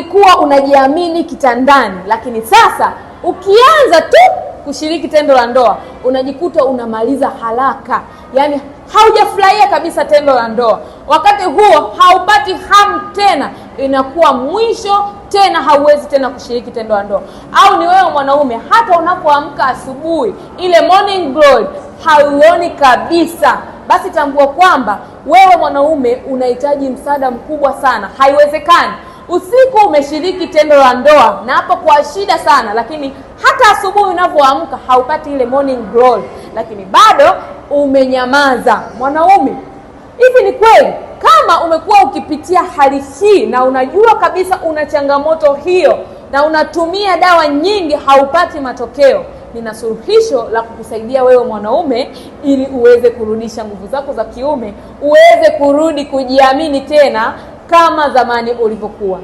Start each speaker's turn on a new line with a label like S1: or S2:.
S1: ulikuwa unajiamini kitandani, lakini sasa ukianza tu kushiriki tendo la ndoa unajikuta unamaliza haraka. Yaani haujafurahia kabisa tendo la ndoa. Wakati huo haupati hamu tena, inakuwa mwisho tena, hauwezi tena kushiriki tendo la ndoa. Au ni wewe mwanaume, hata unapoamka asubuhi ile morning glory hauoni kabisa, basi tambua kwamba wewe mwanaume unahitaji msaada mkubwa sana. Haiwezekani usiku umeshiriki tendo la ndoa na hapo kwa shida sana, lakini hata asubuhi unapoamka haupati ile morning glory, lakini bado umenyamaza. Mwanaume, hivi ni kweli kama umekuwa ukipitia hali hii na unajua kabisa una changamoto hiyo na unatumia dawa nyingi haupati matokeo, nina suluhisho la kukusaidia wewe mwanaume ili uweze kurudisha nguvu zako za kiume, uweze kurudi kujiamini tena kama zamani ulivyokuwa.